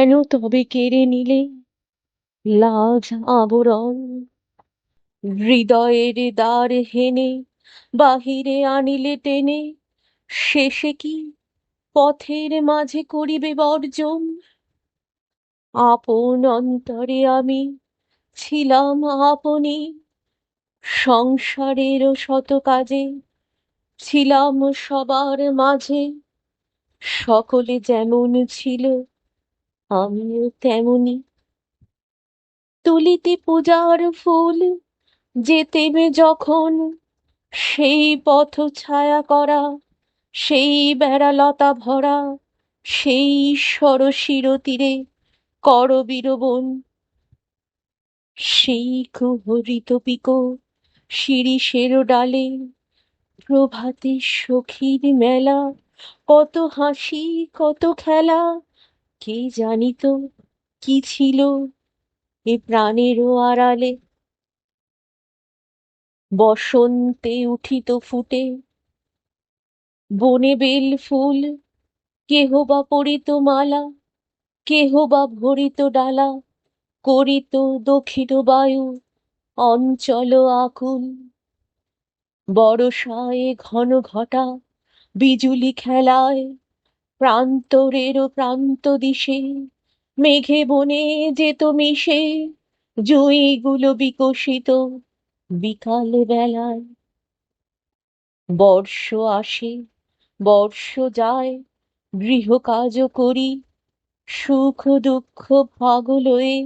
কেন তবে কেড়ে নিলে লাজ আবরণ? হৃদয়ের দ্বার হেনে বাহিরে আনিলে টেনে, শেষে কি পথের মাঝে করিবে বর্জন? আপন অন্তরে আমি ছিলাম আপনি, সংসারের শত কাজে ছিলাম সবার মাঝে। সকলে যেমন ছিল আমিও তেমনি। তুলিতে পূজার ফুল, যেতেবে যখন সেই পথ ছায়া করা, সেই বেড়ালতা ভরা, সেই সরসির তীরে করবীর বন। সেই কুহরিত পিকো শিরিষের ডালে প্রভাতে সখীর মেলা, কত হাসি কত খেলা। কে জানিত কি ছিল এ প্রাণেরও আড়ালে? বসন্তে উঠিত ফুটে বনে বেল ফুল, কেহ বা পরিত মালা, কেহ বা ভরিত ডালা, করিত দক্ষিণ বায়ু অঞ্চল আকুল। বরষায় ঘন ঘটা বিজুলি খেলায় প্রান্তরের প্রান্ত দিশে, মেঘে বনে যেত মিশে জুঁইগুলো বিকশিত বিকাল বেলায়। বর্ষ আসে বর্ষ যায়, গৃহকাজ করি, সুখ দুঃখ ভাগ লয়ে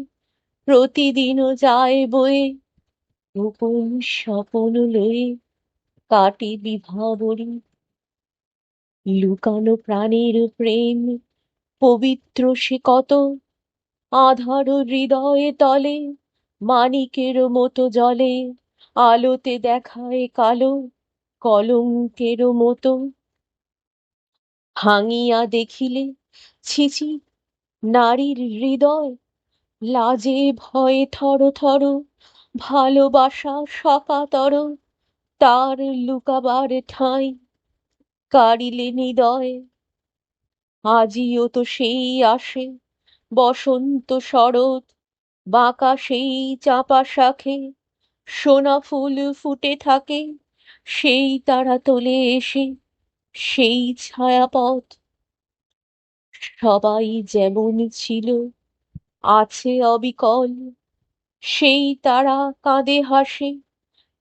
প্রতিদিনও যায় বয়ে। গোপন স্বপন লয়ে কাটে বিভাবরী, লুকানো প্রাণের প্রেম পবিত্র সে কত। আধার হৃদয়ে তলে মানিকের মতো জলে, আলোতে দেখায় কালো কলঙ্কের মতো। ভাঙিয়া দেখিলে ছি ছি নারীর হৃদয়, লাজে ভয়ে থর থর, ভালোবাসা সকাতর তার লুকাবার ঠাঁই কাড়িলে হৃদয়। আজিও তো সেই আসে বসন্ত শরৎ, বাঁকা সেই চাঁপা শাখে সোনা ফুল ফুটে থাকে, সেই তারা তোলে এসে সেই ছায়াপথ। সবাই যেমন ছিল আছে অবিকল, সেই তারা কাঁদে হাসে,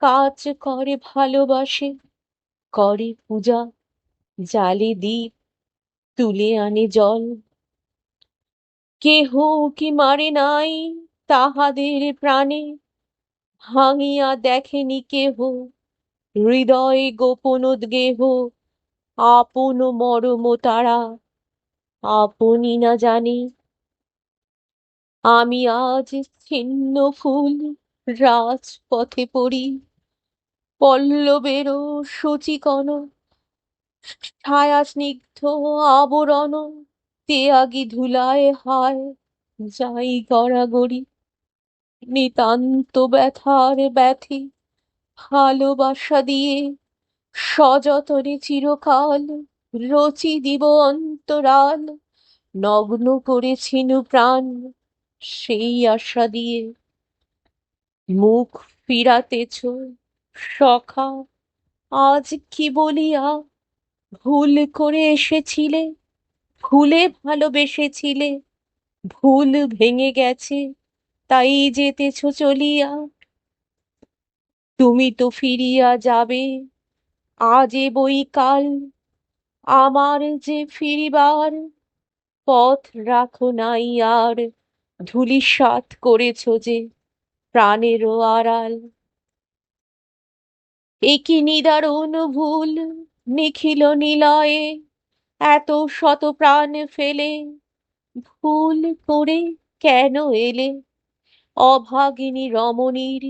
কাজ করে ভালোবাসে, করে পূজা, জালে দীপ, তুলে আনে জল। কেহ কি মারে নাই তাহাদের প্রাণে, ভাঙিয়া দেখেনি কেহ হৃদয়ে গোপন উদ্গেহ। আপন মরম তারা আপনি না জানে। আমি আজ ছিন্ন ফুল রাজপথে পড়ি, পল্লবেরও সূচিকণ ছায়া স্নিগ্ধ আবরণ, তেয়াগি ধুলায় হায় যাই গড়াগড়ি। নিতান্ত ব্যথার ব্যথি ভালোবাসা দিয়ে সযতনে চিরকাল রচি দিব অন্তরাল, নগ্ন করেছিনু প্রাণ সেই আশা দিয়ে। মুখ ফিরাতেছ সখা আজ কি বলিয়া, ভুল করে এসেছিলে, ভুলে ভালোবেসেছিলে, ভুল ভেঙে গেছে তাই যেতেছ চলিয়া। তুমি তো ফিরিয়া যাবে আজ এ বই কাল, আমার যে ফিরিবার পথ রাখো নাই আর, ধূলিসাৎ করেছ যে প্রাণেরও আড়াল। এ কি নিদারুণ ভুল নিখিল নিলয়ে, এত শত প্রাণ ফেলে ভুল করে কেন এলে অভাগিনী রমণীর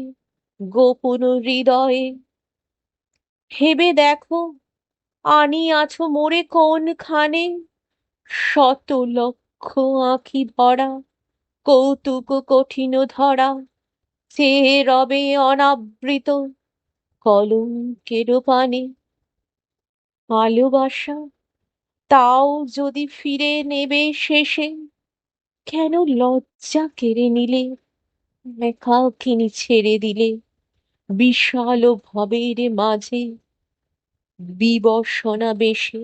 গোপন হৃদয়ে? ভেবে দেখো আনিয়াছো মোরে কোনখানে, শত লক্ষ আঁখি ভরা কৌতুক কঠিন ধরা, চেয়ে রবে অনাবৃত কলঙ্কের পানে। ভালোবাসা তাও যদি ফিরে নেবে শেষে, কেন লজ্জা কেড়ে নিলে, একাকিনী ছেড়ে দিলে বিশাল ভবের মাঝে বিবসনা বেশে